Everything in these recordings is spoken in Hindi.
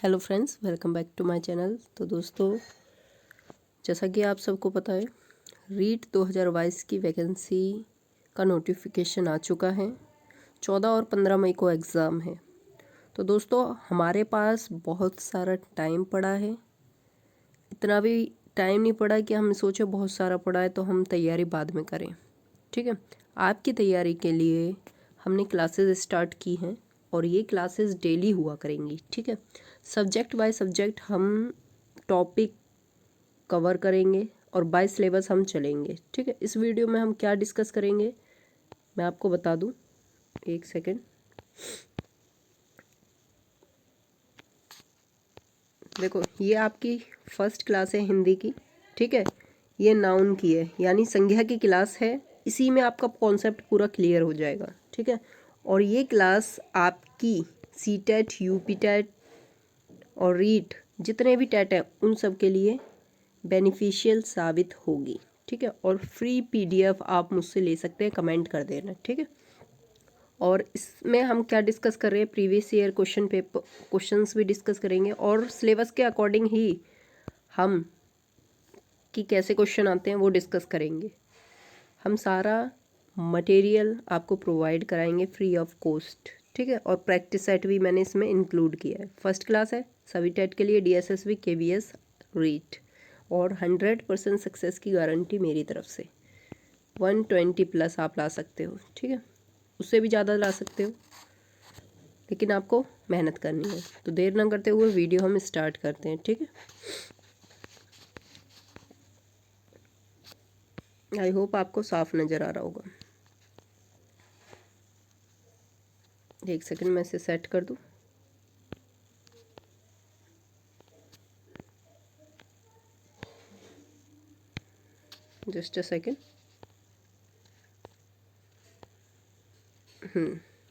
Hello friends, welcome back to my channel. तो दोस्तों, जैसा कि आप सबको पता है, रीट 2022 की वैकेंसी का नोटिफिकेशन आ चुका है। 14 और 15 मई को एग्ज़ाम है। तो दोस्तों, हमारे पास बहुत सारा टाइम पड़ा है। इतना भी टाइम नहीं पड़ा कि हम सोचे बहुत सारा पड़ा है तो हम तैयारी बाद में करें। ठीक है, आपकी तैयारी के लिए हमने क्लासेस स्टार्ट की हैं और ये क्लासेस डेली हुआ करेंगी। ठीक है, सब्जेक्ट बाय सब्जेक्ट हम टॉपिक कवर करेंगे और बाय सिलेबस हम चलेंगे। ठीक है, इस वीडियो में हम क्या डिस्कस करेंगे मैं आपको बता दूं। एक सेकेंड, देखो, ये आपकी फर्स्ट क्लास है हिंदी की। ठीक है, ये नाउन की है, यानी संज्ञा की क्लास है। इसी में आपका कॉन्सेप्ट पूरा क्लियर हो जाएगा। ठीक है, और ये क्लास आपकी सी टेट, यूपी टेट और रीट जितने भी टेट हैं उन सब के लिए बेनिफिशियल साबित होगी। ठीक है, और फ्री पीडीएफ आप मुझसे ले सकते हैं, कमेंट कर देना। ठीक है, और इसमें हम क्या डिस्कस कर रहे हैं, previous year question paper questions भी डिस्कस करेंगे और सिलेबस के अकॉर्डिंग ही हम कि कैसे क्वेश्चन आते हैं वो डिस्कस करेंगे। हम सारा मटेरियल आपको प्रोवाइड कराएंगे फ्री ऑफ कॉस्ट। ठीक है, और प्रैक्टिस सेट भी मैंने इसमें इंक्लूड किया है। फर्स्ट क्लास है सभी टेट के लिए, डीएसएसबी, केवीएस, रीट, और 100% सक्सेस की गारंटी मेरी तरफ से। 120 प्लस आप ला सकते हो। ठीक है, उससे भी ज़्यादा ला सकते हो, लेकिन आपको मेहनत करनी है। तो देर ना करते हुए वीडियो हम स्टार्ट करते हैं। ठीक है, आई होप आपको साफ नज़र आ रहा होगा। एक सेकंड मैं इसे सेट कर दूँ। Just a second.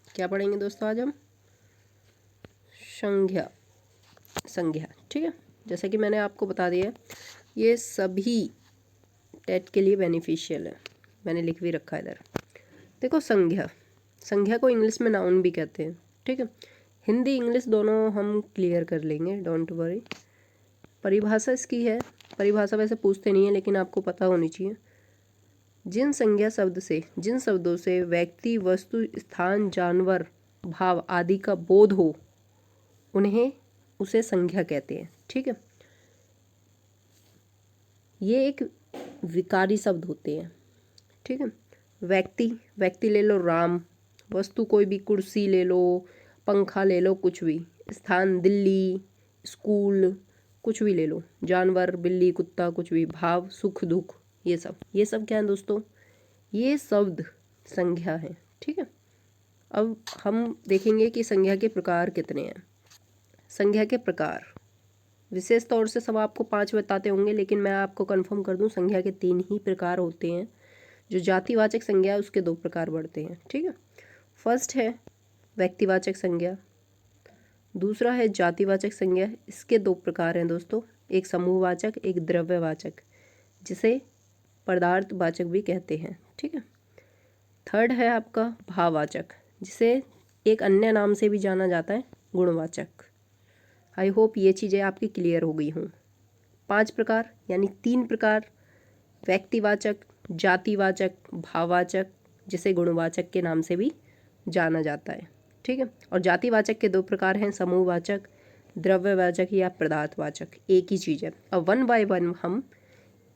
क्या पढ़ेंगे दोस्तों आज हम? संज्ञा। संज्ञा। ठीक है, जैसा कि मैंने आपको बता दिया है, ये सभी टेट के लिए बेनिफिशियल है। मैंने लिख भी रखा है इधर। देखो, संज्ञा, संज्ञा को इंग्लिश में नाउन भी कहते हैं। ठीक है, हिंदी इंग्लिश दोनों हम क्लियर कर लेंगे, डोंट वरी। परिभाषा इसकी है, परिभाषा वैसे पूछते नहीं है लेकिन आपको पता होनी चाहिए। जिन संज्ञा शब्द से, जिन शब्दों से व्यक्ति, वस्तु, स्थान, जानवर, भाव आदि का बोध हो उन्हें उसे संज्ञा कहते हैं। ठीक है, ये एक विकारी शब्द होते हैं। ठीक है, व्यक्ति, व्यक्ति ले लो राम, वस्तु कोई भी, कुर्सी ले लो, पंखा ले लो, कुछ भी, स्थान दिल्ली, स्कूल, कुछ भी ले लो, जानवर बिल्ली कुत्ता, कुछ भी, भाव सुख दुख, ये सब क्या है दोस्तों? ये शब्द संज्ञा है। ठीक है, अब हम देखेंगे कि संज्ञा के प्रकार कितने हैं। संज्ञा के प्रकार विशेष तौर से सब आपको 5 बताते होंगे, लेकिन मैं आपको कंफर्म कर दूं, संज्ञा के 3 ही प्रकार होते हैं। जो जातिवाचक संज्ञा है उसके 2 प्रकार बढ़ते हैं। ठीक है, फर्स्ट है व्यक्तिवाचक संज्ञा, दूसरा है जातिवाचक संज्ञा। इसके 2 प्रकार हैं दोस्तों, एक समूहवाचक, एक द्रव्यवाचक, जिसे पदार्थवाचक भी कहते हैं। ठीक है, थर्ड है आपका भाववाचक, जिसे एक अन्य नाम से भी जाना जाता है, गुणवाचक। आई होप ये चीज़ें आपकी क्लियर हो गई हों। 5 प्रकार यानी 3 प्रकार, व्यक्तिवाचक, जातिवाचक, भाववाचक, जिसे गुणवाचक के नाम से भी जाना जाता है। ठीक है, और जातिवाचक के 2 प्रकार हैं, समूहवाचक, द्रव्यवाचक या पदार्थवाचक। एक ही चीज़ है। अब 1 बाय 1 हम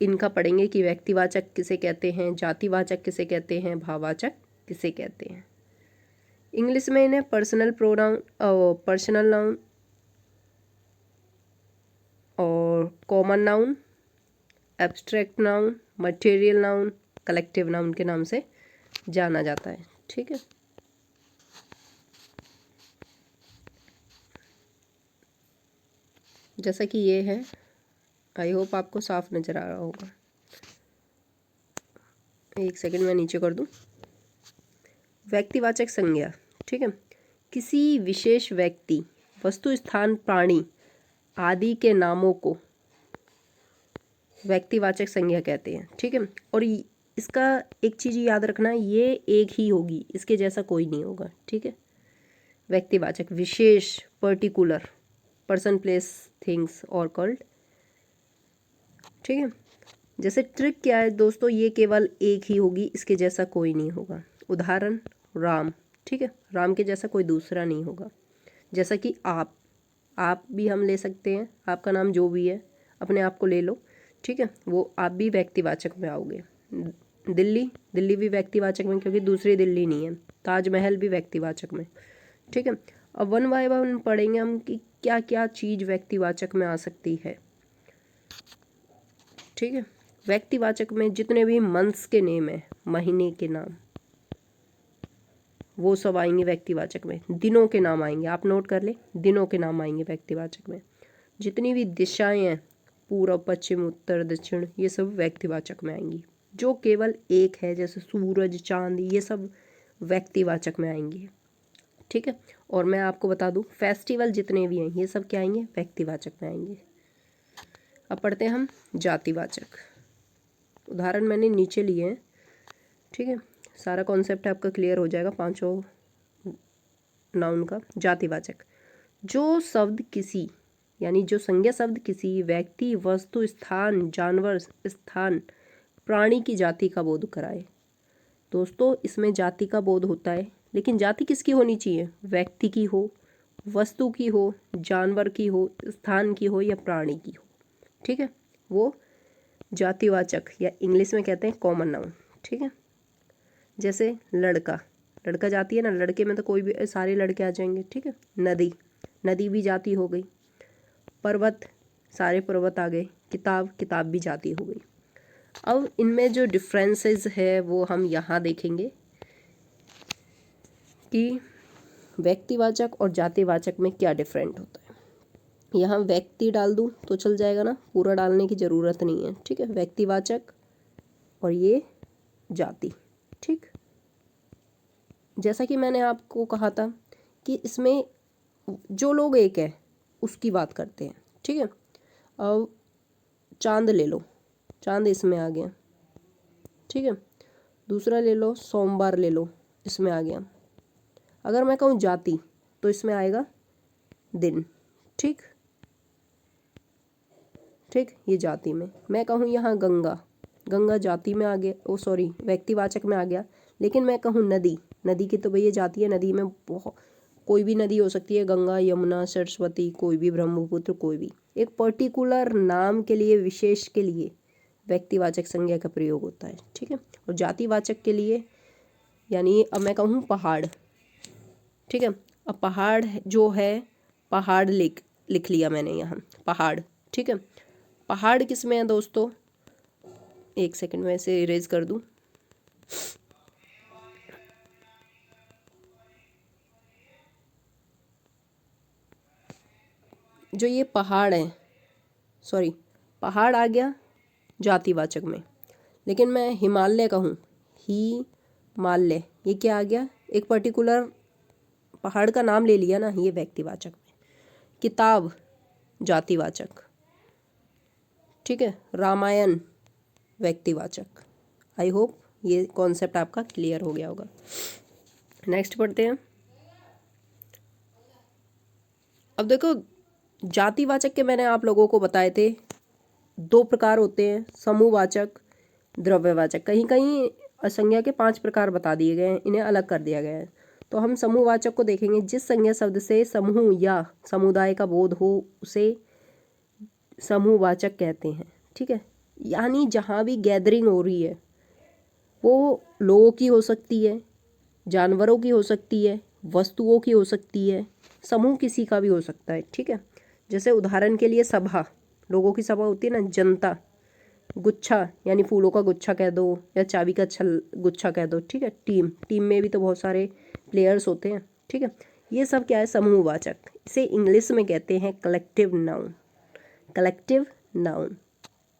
इनका पढ़ेंगे कि व्यक्तिवाचक किसे कहते हैं, जातिवाचक किसे कहते हैं, भाववाचक किसे कहते हैं। इंग्लिश में इन्हें पर्सनल प्रोनाउन, पर्सनल नाउन और common noun, abstract noun, material noun, collective noun के नाम से जाना जाता है। ठीक है, जैसा कि ये है, आई होप आपको साफ नज़र आ रहा होगा। एक सेकंड मैं नीचे कर दूं। व्यक्तिवाचक संज्ञा। ठीक है, किसी विशेष व्यक्ति, वस्तु, स्थान, प्राणी आदि के नामों को व्यक्तिवाचक संज्ञा कहते हैं। ठीक है, और इसका एक चीज़ याद रखना, ये एक ही होगी, इसके जैसा कोई नहीं होगा। ठीक है, व्यक्तिवाचक, विशेष, पर्टिकुलर, पर्सन, प्लेस, थिंग्स और कल्ट। ठीक है, जैसे ट्रिक क्या है दोस्तों, ये केवल एक ही होगी, इसके जैसा कोई नहीं होगा। उदाहरण राम, ठीक है, राम के जैसा कोई दूसरा नहीं होगा। जैसा कि आप भी हम ले सकते हैं, आपका नाम जो भी है अपने आप को ले लो, ठीक है, वो आप भी व्यक्तिवाचक में आओगे। दिल्ली भी व्यक्तिवाचक में, क्योंकि दूसरी दिल्ली नहीं है। ताजमहल भी व्यक्तिवाचक में। ठीक है, अब वन बाय वन पढ़ेंगे हम कि क्या क्या चीज़ व्यक्तिवाचक में आ सकती है। ठीक है, व्यक्तिवाचक में जितने भी मंथ्स के नेम है, महीने के नाम, वो सब आएंगे व्यक्तिवाचक में। दिनों के नाम आएंगे, आप नोट कर ले, दिनों के नाम आएंगे व्यक्तिवाचक में। जितनी भी दिशाएं हैं, पूर्व, पश्चिम, उत्तर, दक्षिण, ये सब व्यक्तिवाचक में आएंगी। जो केवल एक है, जैसे सूरज, चांद, ये सब व्यक्तिवाचक में आएंगे। ठीक है, और मैं आपको बता दूं, फेस्टिवल जितने भी हैं, ये सब क्या आएंगे, व्यक्तिवाचक में आएंगे। अब पढ़ते हैं हम जातिवाचक। उदाहरण मैंने नीचे लिए हैं। ठीक है, सारा कॉन्सेप्ट आपका क्लियर हो जाएगा पांचों नाउन का। जातिवाचक, जो शब्द किसी, यानी जो संज्ञा शब्द किसी व्यक्ति, वस्तु, स्थान, जानवर, स्थान, प्राणी की जाति का बोध कराए। दोस्तों, इसमें जाति का बोध होता है, लेकिन जाति किसकी होनी चाहिए, व्यक्ति की हो, वस्तु की हो, जानवर की हो, स्थान की हो या प्राणी की हो। ठीक है, वो जातिवाचक, या इंग्लिश में कहते हैं कॉमन नाउन। ठीक है, जैसे लड़का जाति है ना, लड़के में तो कोई भी, सारे लड़के आ जाएंगे। ठीक है, नदी भी जाति हो गई। पर्वत, सारे पर्वत आ गए। किताब भी जाति हो गई। अब इनमें जो डिफरेंसेस है वो हम यहाँ देखेंगे कि व्यक्तिवाचक और जातिवाचक में क्या डिफरेंट होता है। यहाँ व्यक्ति डाल दूँ तो चल जाएगा ना, पूरा डालने की ज़रूरत नहीं है। ठीक है, व्यक्तिवाचक और ये जाति। ठीक, जैसा कि मैंने आपको कहा था कि इसमें जो लोग एक है उसकी बात करते हैं। ठीक है, अब चांद ले लो, चांद इसमें आ गया। ठीक है, दूसरा ले लो, सोमवार ले लो, इसमें आ गया। अगर मैं कहूँ जाति तो इसमें आएगा दिन। ठीक, ये जाति में। मैं कहूँ यहाँ गंगा जाति में आ गया, ओ सॉरी व्यक्तिवाचक में आ गया। लेकिन मैं कहूँ नदी की तो भैया जाति है, नदी में बहुत कोई भी नदी हो सकती है, गंगा, यमुना, सरस्वती, कोई भी, ब्रह्मपुत्र, कोई भी। एक पर्टिकुलर नाम के लिए, विशेष के लिए व्यक्तिवाचक संज्ञा का प्रयोग होता है। ठीक है, और जातिवाचक के लिए, यानी अब मैं कहूँ पहाड़। ठीक है, अब पहाड़ जो है, पहाड़ लिख लिया मैंने यहाँ, पहाड़। ठीक है, पहाड़ किस में है दोस्तों, एक सेकंड में इसे इरेज कर दूँ। जो ये पहाड़ है, सॉरी, पहाड़ आ गया जातिवाचक में। लेकिन मैं हिमालय कहूँ, हिमालय, ये क्या आ गया, एक पर्टिकुलर पहाड़ का नाम ले लिया ना, ये व्यक्तिवाचक में। किताब जातिवाचक। ठीक है, रामायण व्यक्तिवाचक। आई होप ये कॉन्सेप्ट आपका क्लियर हो गया होगा। नेक्स्ट पढ़ते हैं। अब देखो, जातिवाचक के मैंने आप लोगों को बताए थे 2 प्रकार होते हैं, समूहवाचक, द्रव्यवाचक। कहीं कहीं संज्ञा के 5 प्रकार बता दिए गए हैं, इन्हें अलग कर दिया गया है। तो हम समूहवाचक को देखेंगे। जिस संज्ञा शब्द से समूह या समुदाय का बोध हो उसे समूहवाचक कहते हैं। ठीक है, यानी जहाँ भी गैदरिंग हो रही है वो लोगों की हो सकती है, जानवरों की हो सकती है, वस्तुओं की हो सकती है, समूह किसी का भी हो सकता है। ठीक है, जैसे उदाहरण के लिए सभा, लोगों की सभा होती है ना। जनता, गुच्छा यानी फूलों का गुच्छा कह दो, या चाबी का गुच्छा कह दो। ठीक है, टीम में भी तो बहुत सारे प्लेयर्स होते हैं। ठीक है, ये सब क्या है, समूहवाचक। इसे इंग्लिश में कहते हैं कलेक्टिव नाउन।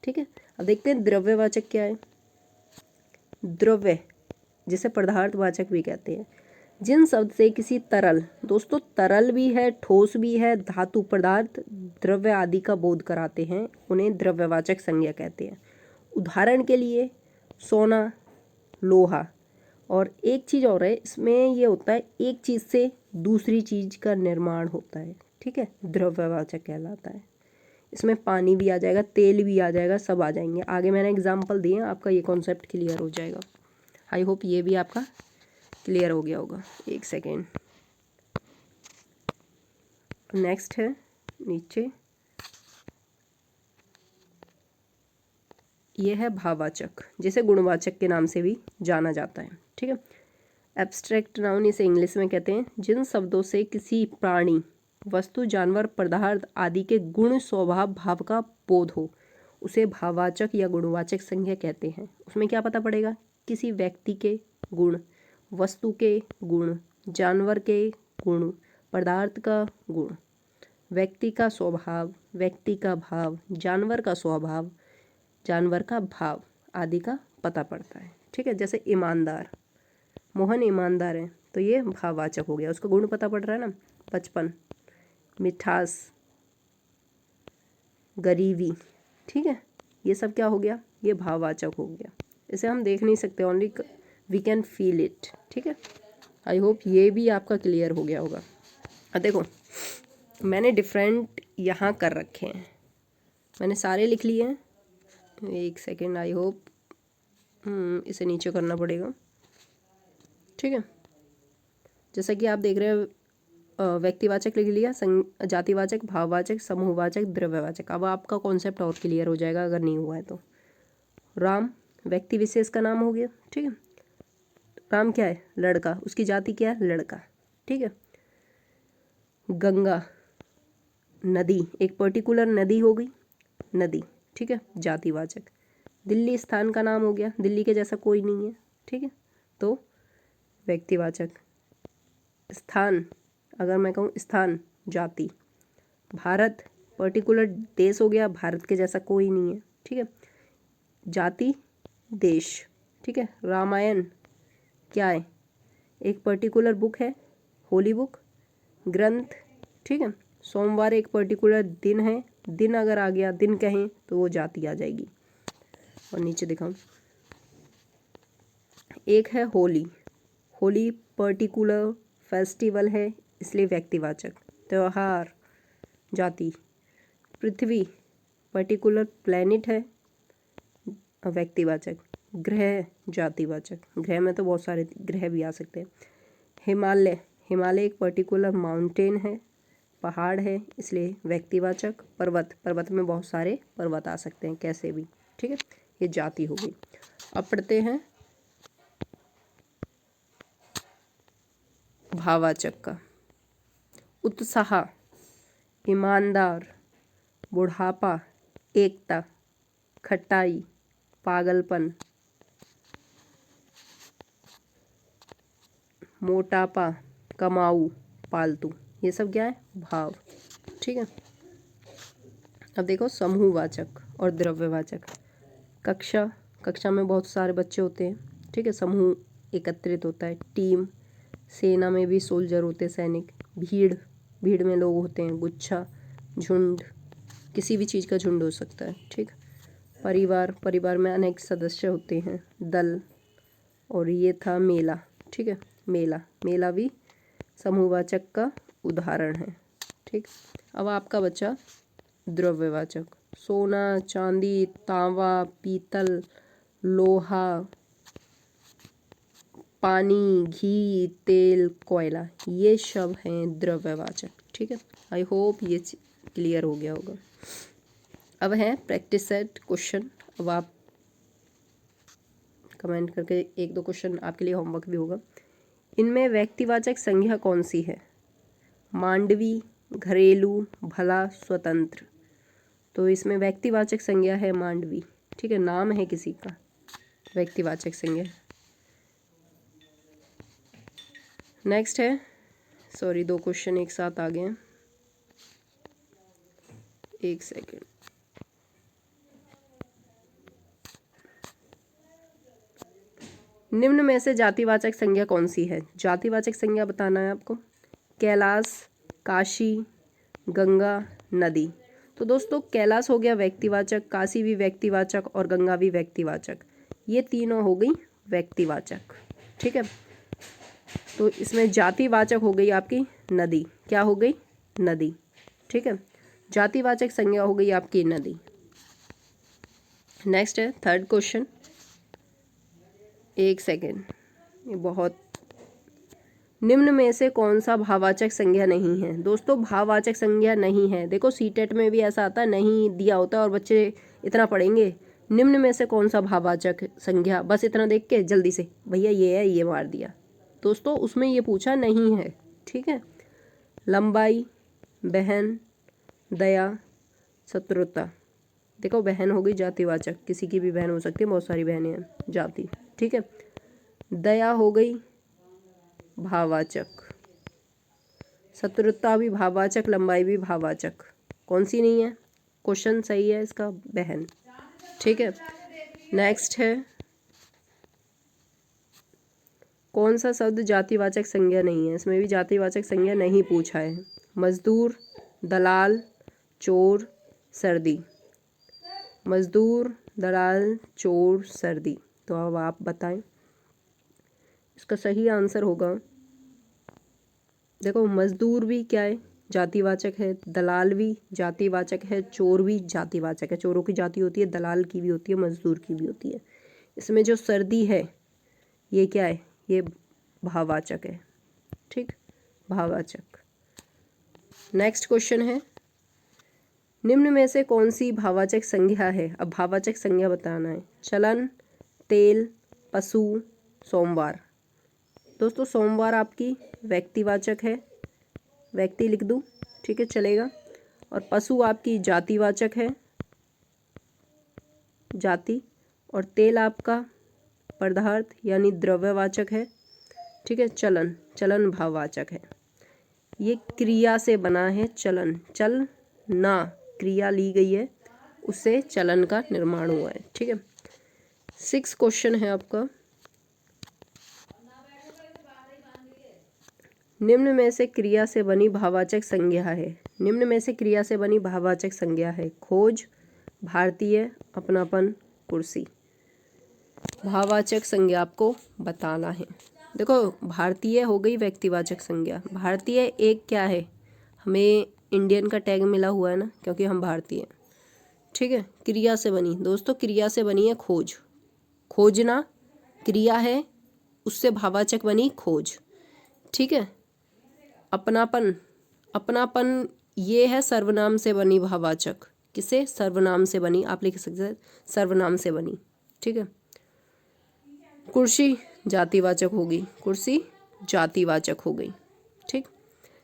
ठीक है, अब देखते हैं द्रव्यवाचक क्या है। द्रव्य जिसे पदार्थवाचक भी कहते हैं, जिन शब्द से किसी तरल, दोस्तों तरल भी है, ठोस भी है, धातु, पदार्थ, द्रव्य आदि का बोध कराते हैं, उन्हें द्रव्यवाचक संज्ञा कहते हैं। उदाहरण के लिए सोना, लोहा, और एक चीज़ और है इसमें, ये होता है एक चीज़ से दूसरी चीज़ का निर्माण होता है, ठीक है, द्रव्यवाचक कहलाता है। इसमें पानी भी आ जाएगा, तेल भी आ जाएगा, सब आ जाएंगे। आगे मैंने एग्जाम्पल दिए, आपका ये कॉन्सेप्ट क्लियर हो जाएगा। आई होप ये भी आपका क्लियर हो गया होगा। एक सेकेंड, नेक्स्ट है नीचे, ये है भाववाचक, जिसे गुणवाचक के नाम से भी जाना जाता है, ठीक है। एब्स्ट्रैक्ट नाउन इसे इंग्लिश में कहते हैं जिन शब्दों से किसी प्राणी, वस्तु, जानवर, पदार्थ आदि के गुण, स्वभाव, भाव का बोध हो, उसे भाववाचक या गुणवाचक संज्ञा कहते हैं। उसमें क्या पता पड़ेगा, किसी व्यक्ति के गुण, वस्तु के गुण, जानवर के गुण, पदार्थ का गुण, व्यक्ति का स्वभाव, व्यक्ति का भाव, जानवर का स्वभाव, जानवर का भाव आदि का पता पड़ता है, ठीक है। जैसे ईमानदार, मोहन ईमानदार है, तो ये भाववाचक हो गया, उसका गुण पता पड़ रहा है ना। बचपन, मिठास, गरीबी, ठीक है, ये सब क्या हो गया, ये भाववाचक हो गया। इसे हम देख नहीं सकते, only we can feel it, ठीक है। आई होप ये भी आपका क्लियर हो गया होगा। अब देखो मैंने डिफरेंट यहाँ कर रखे हैं, मैंने सारे लिख लिए हैं। एक सेकेंड, आई होप इसे नीचे करना पड़ेगा, ठीक है। जैसा कि आप देख रहे हैं, व्यक्तिवाचक लिख लिया, जातिवाचक, भाववाचक, समूहवाचक, द्रव्यवाचक। अब आपका कॉन्सेप्ट और क्लियर हो जाएगा अगर नहीं हुआ है तो। राम व्यक्ति विशेष का नाम हो गया, ठीक है। राम क्या है, लड़का, उसकी जाति क्या है, लड़का, ठीक है। गंगा नदी, एक पर्टिकुलर नदी हो गई, नदी, ठीक है, जातिवाचक। दिल्ली स्थान का नाम हो गया, दिल्ली के जैसा कोई नहीं है, ठीक है, तो व्यक्तिवाचक। स्थान, अगर मैं कहूँ स्थान, जाति। भारत पर्टिकुलर देश हो गया, भारत के जैसा कोई नहीं है, ठीक है, जाति, देश, ठीक है। रामायण क्या है, एक पर्टिकुलर बुक है, होली बुक, ग्रंथ, ठीक है। सोमवार एक पर्टिकुलर दिन है, दिन अगर आ गया, दिन कहें तो वो जाति आ जाएगी। और नीचे दिखाऊं, एक है होली, होली पर्टिकुलर फेस्टिवल है इसलिए व्यक्तिवाचक। त्यौहार, जाति। पृथ्वी पर्टिकुलर प्लैनेट है, व्यक्तिवाचक। ग्रह, जातिवाचक, ग्रह में तो बहुत सारे ग्रह भी आ सकते हैं। हिमालय, हिमालय एक पर्टिकुलर माउंटेन है, पहाड़ है, इसलिए व्यक्तिवाचक। पर्वत, पर्वत में बहुत सारे पर्वत आ सकते हैं कैसे भी, ठीक है, ये जाति हो गई। अब पढ़ते हैं भाववाचक का। उत्साह, ईमानदार, बुढ़ापा, एकता, खटाई, पागलपन, मोटापा, कमाऊ, पालतू, ये सब क्या है, भाव, ठीक है। अब देखो समूहवाचक और द्रव्यवाचक। कक्षा, कक्षा में बहुत सारे बच्चे होते हैं, ठीक है, समूह एकत्रित होता है। टीम, सेना में भी सोल्जर होते हैं, सैनिक। भीड़, भीड़ में लोग होते हैं। गुच्छा, झुंड, किसी भी चीज़ का झुंड हो सकता है, ठीक। परिवार, परिवार में अनेक सदस्य होते हैं। दल, और ये था मेला, ठीक है, मेला, मेला भी समूहवाचक का उदाहरण है, ठीक। अब आपका बच्चा द्रव्यवाचक। सोना, चांदी, तांबा, पीतल, लोहा, पानी, घी, तेल, कोयला, ये सब हैं द्रव्यवाचक, ठीक है। आई होप ये क्लियर हो गया होगा। अब है प्रैक्टिस सेट क्वेश्चन। अब आप कमेंट करके एक दो क्वेश्चन आपके लिए होमवर्क भी होगा। इनमें व्यक्तिवाचक संज्ञा कौन सी है, मांडवी, घरेलू, भला, स्वतंत्र। तो इसमें व्यक्तिवाचक संज्ञा है मांडवी, ठीक है, नाम है किसी का, व्यक्तिवाचक संज्ञा। नेक्स्ट है, सॉरी दो क्वेश्चन एक साथ आ गए हैं, एक सेकेंड। निम्न में से जातिवाचक संज्ञा कौन सी है, जातिवाचक संज्ञा बताना है आपको। कैलाश, काशी, गंगा, नदी। तो दोस्तों कैलाश हो गया व्यक्तिवाचक, काशी भी व्यक्तिवाचक और गंगा भी व्यक्तिवाचक, ये तीनों हो गई व्यक्तिवाचक, ठीक है। तो इसमें जातिवाचक हो गई आपकी नदी, क्या हो गई? नदी, ठीक है। जातिवाचक संज्ञा हो गई आपकी नदी। नेक्स्ट है थर्ड क्वेश्चन, एक सेकेंड, ये बहुत, निम्न में से कौन सा भाववाचक संज्ञा नहीं है? दोस्तों भाववाचक संज्ञा नहीं है, देखो सीटेट में भी ऐसा आता नहीं दिया होता और बच्चे इतना पढ़ेंगे, निम्न में से कौन सा भाववाचक संज्ञा, बस इतना देख के जल्दी से भैया ये है, ये मार दिया। दोस्तों उसमें ये पूछा नहीं है, ठीक है। लंबाई, बहन, दया, शत्रुता, देखो बहन हो गई जातिवाचक, किसी की भी बहन हो सकती है, बहुत सारी बहनें हैं, जाति, ठीक है। दया हो गई भाववाचक, शत्रुता भी भाववाचक, लंबाई भी भाववाचक, कौन सी नहीं है? क्वेश्चन सही है इसका, बहन, ठीक है। नेक्स्ट है, कौन सा शब्द जातिवाचक संज्ञा नहीं है? इसमें भी जातिवाचक संज्ञा नहीं पूछा है। मजदूर, दलाल, चोर, सर्दी, मजदूर, दलाल, चोर, सर्दी। तो अब आप बताएं, इसका सही आंसर होगा, देखो मजदूर भी क्या है? जातिवाचक है, दलाल भी जातिवाचक है, चोर भी जातिवाचक है, चोरों की जाति होती है, दलाल की भी होती है, मजदूर की भी होती है। इसमें जो सर्दी है ये क्या है? ये भाववाचक है, ठीक, भाववाचक। नेक्स्ट क्वेश्चन है, निम्न में से कौन सी भाववाचक संज्ञा है? अब भाववाचक संज्ञा बताना है। चलन, तेल, पशु, सोमवार। दोस्तों सोमवार आपकी व्यक्तिवाचक है, व्यक्ति लिख दूँ, ठीक है चलेगा। और पशु आपकी जातिवाचक है, जाति। और तेल आपका पदार्थ यानी द्रव्यवाचक है, ठीक है। चलन, चलन भाववाचक है। ये क्रिया से बना है, चलन, चल ना क्रिया ली गई है, उससे चलन का निर्माण हुआ है, ठीक है। 6 क्वेश्चन है आपका, निम्न में से क्रिया से बनी भाववाचक संज्ञा है। निम्न में से क्रिया से बनी भाववाचक संज्ञा है। खोज, भारतीय, अपनापन, कुर्सी। भाववाचक संज्ञा आपको बताना है। देखो भारतीय हो गई व्यक्तिवाचक संज्ञा, भारतीय एक क्या है? हमें इंडियन का टैग मिला हुआ है ना, क्योंकि हम भारतीय हैं, ठीक है। क्रिया से बनी, दोस्तों क्रिया से बनी है खोज, खोजना क्रिया है, उससे भाववाचक बनी खोज, ठीक है। अपनापन, अपनापन ये है सर्वनाम से बनी भाववाचक, किसे? सर्वनाम से बनी, आप लिख सकते हैं सर्वनाम से बनी, ठीक है। कुर्सी जातिवाचक होगी, कुर्सी जातिवाचक हो गई, ठीक।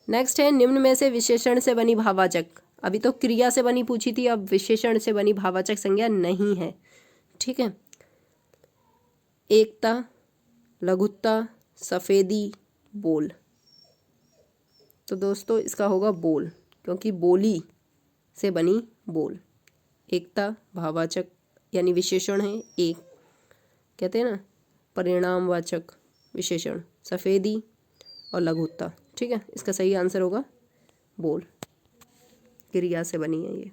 नेक्स्ट है, निम्न में से विशेषण से बनी भाववाचक, अभी तो क्रिया से बनी पूछी थी, अब विशेषण से बनी भाववाचक संज्ञा नहीं है, ठीक है। एकता, लघुता, सफेदी, बोल। तो दोस्तों इसका होगा बोल, क्योंकि बोली से बनी बोल। एकता भाववाचक यानी विशेषण है, एक कहते हैं ना परिणामवाचक विशेषण, सफेदी और लघुता, ठीक है। इसका सही आंसर होगा बोल, क्रिया से बनी है ये।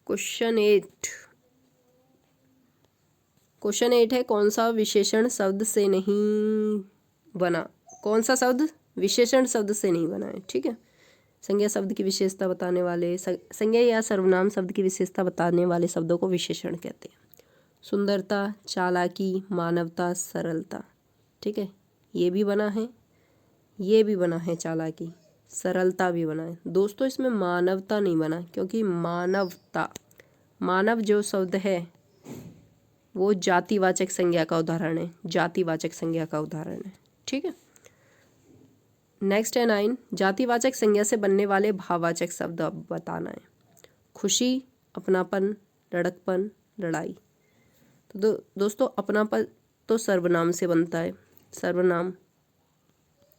क्वेश्चन 8, क्वेश्चन 8 है, कौन सा विशेषण शब्द से नहीं बना? कौन सा शब्द विशेषण शब्द से नहीं बना है, ठीक है। संज्ञा शब्द की विशेषता बताने वाले, संज्ञा या सर्वनाम शब्द की विशेषता बताने वाले शब्दों को विशेषण कहते हैं। सुंदरता, चालाकी, मानवता, सरलता, ठीक है। ये भी बना है, ये भी बना है, चालाकी, सरलता भी बना है। दोस्तों इसमें मानवता नहीं बना, क्योंकि मानवता, मानव जो शब्द है वो जातिवाचक संज्ञा का उदाहरण है, जातिवाचक संज्ञा का उदाहरण है, ठीक है। नेक्स्ट है 9, जातिवाचक संज्ञा से बनने वाले भाववाचक शब्द अब बताना है। खुशी, अपनापन, लड़कपन, लड़ाई। तो दोस्तों अपनापन तो सर्वनाम से बनता है, सर्वनाम,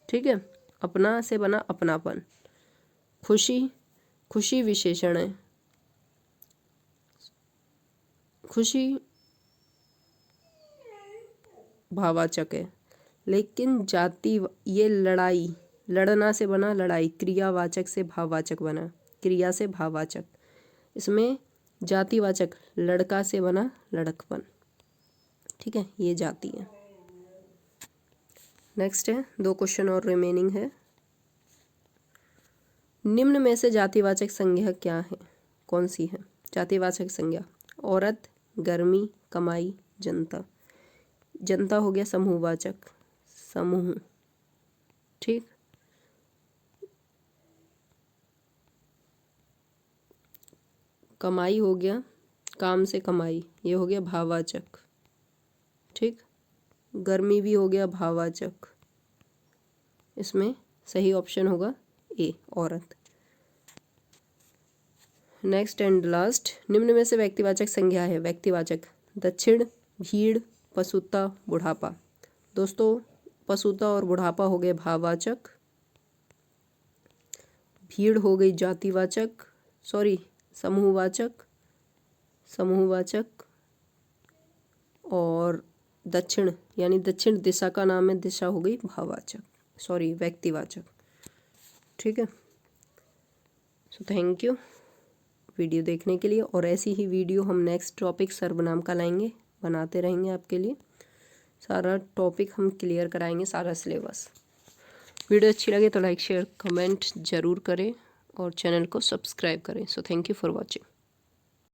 ठीक है। अपना से बना अपनापन। खुशी, खुशी विशेषण है, खुशी भाववाचक है। लेकिन जाति, ये लड़ाई, लड़ना से बना लड़ाई, क्रियावाचक से भाववाचक बना, क्रिया से भाववाचक। इसमें जातिवाचक लड़का से बना लड़कपन, ठीक है, ये जाति है। नेक्स्ट है, 2 क्वेश्चन और रिमेनिंग है। निम्न में से जातिवाचक संज्ञा क्या है, कौन सी है? जातिवाचक संज्ञा औरत, गर्मी, कमाई, जनता। जनता हो गया समूहवाचक, समूह, ठीक। कमाई हो गया काम से कमाई, ये हो गया भाववाचक, ठीक। गर्मी भी हो गया भाववाचक, इसमें सही ऑप्शन होगा ए, औरत। नेक्स्ट एंड लास्ट, निम्न में से व्यक्तिवाचक संज्ञा है, व्यक्तिवाचक दक्षिण, भीड़, पशुता, बुढ़ापा। दोस्तों पशुता और बुढ़ापा हो गए भाववाचक, भीड़ हो गई जातिवाचक, सॉरी समूहवाचक, समूहवाचक, और दक्षिण यानी दक्षिण दिशा का नाम है, दिशा हो गई भाववाचक, सॉरी व्यक्तिवाचक, ठीक है। सो थैंक यू वीडियो देखने के लिए, और ऐसी ही वीडियो हम नेक्स्ट टॉपिक सर्वनाम का लाएंगे, बनाते रहेंगे आपके लिए। सारा टॉपिक हम क्लियर कराएंगे, सारा सिलेबस। वीडियो अच्छी लगे तो लाइक शेयर कमेंट ज़रूर करें और चैनल को सब्सक्राइब करें। So thank you for watching.